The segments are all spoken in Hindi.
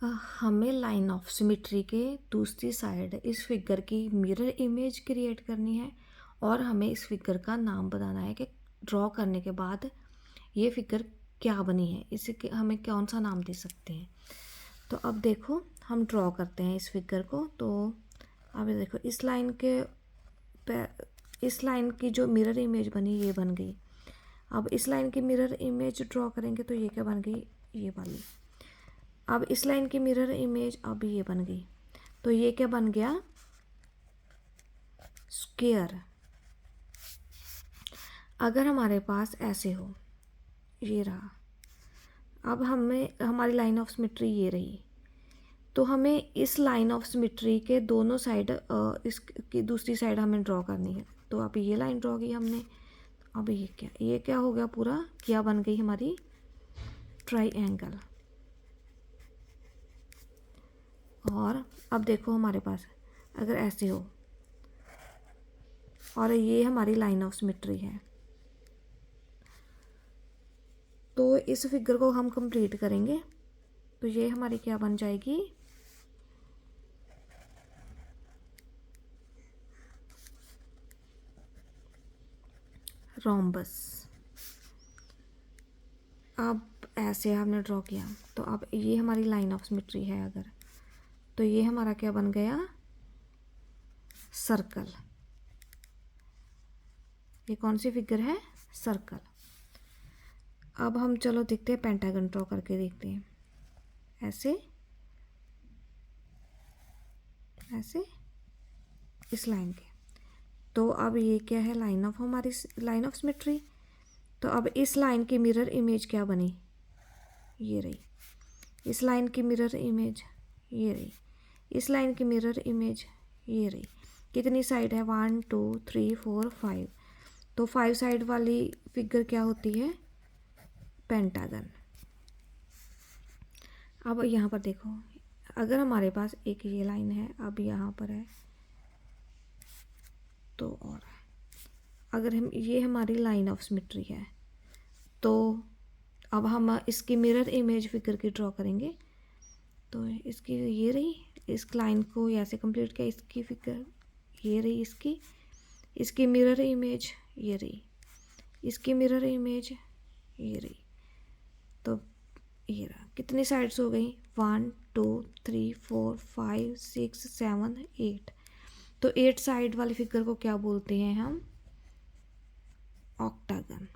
हमें लाइन ऑफ सिमिट्री के दूसरी साइड इस फिगर की मिरर इमेज क्रिएट करनी है और हमें इस फिगर का नाम बताना है कि ड्रॉ करने के बाद ये फिगर क्या बनी है, इसे हमें कौन सा नाम दे सकते हैं। तो अब देखो हम ड्रॉ करते हैं इस फिगर को। तो अब ये देखो इस लाइन की जो मिरर इमेज बनी ये बन गई। अब इस लाइन की मिरर इमेज ड्रॉ करेंगे तो ये क्या बन गई, ये वाली। अब इस लाइन की मिरर इमेज अब ये बन गई, तो ये क्या बन गया, स्क्वायर। अगर हमारे पास ऐसे हो, ये रहा, अब हमें हमारी लाइन ऑफ सिमेट्री ये रही, तो हमें इस लाइन ऑफ सिमेट्री के दोनों साइड इसकी दूसरी साइड हमें ड्रॉ करनी है। तो अब ये लाइन ड्रॉ की हमने। अब ये क्या हो गया, पूरा क्या बन गई हमारी, ट्राइएंगल। और अब देखो हमारे पास अगर ऐसे हो और ये हमारी लाइन ऑफ सिमेट्री है, तो इस फिगर को हम कंप्लीट करेंगे तो ये हमारी क्या बन जाएगी, रोम्बस। अब ऐसे हमने ड्रॉ किया, तो अब ये हमारी लाइन ऑफ सिमेट्री है अगर, तो ये हमारा क्या बन गया, सर्कल। ये कौन सी फिगर है, सर्कल। अब हम चलो देखते हैं पेंटागन ड्रॉ करके देखते हैं। ऐसे ऐसे इस लाइन के, तो अब ये क्या है, हमारी लाइन ऑफ सिमेट्री। तो अब इस लाइन की मिरर इमेज क्या बनी, ये रही। इस लाइन की मिरर इमेज ये रही। इस लाइन की मिरर इमेज ये रही। कितनी साइड है, 1 2 3 4 5, तो 5 साइड वाली फिगर क्या होती है, पेंटागन। अब यहाँ पर देखो, अगर हमारे पास एक ये लाइन है, अब यहाँ पर है, तो और अगर हम ये हमारी लाइन ऑफ सिमेट्री है, तो अब हम इसकी मिरर इमेज फिगर की ड्रॉ करेंगे। तो इसकी ये रही, इस लाइन को ऐसे कंप्लीट किया, इसकी फिगर ये रही, इसकी मिरर इमेज ये रही, इसकी मिरर इमेज ये रही। तो ये रहा, कितनी साइड्स हो गई, 1 2 3 4 5 6 7 8। तो 8 साइड वाली फिगर को क्या बोलते हैं हम, ऑक्टागन।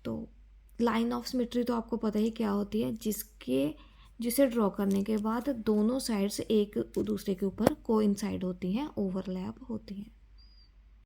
तो लाइन ऑफ सिमेट्री तो आपको पता ही क्या होती है, जिसे ड्रॉ करने के बाद दोनों साइड्स एक दूसरे के ऊपर कोइंसाइड होती हैं, ओवरलैप होती हैं।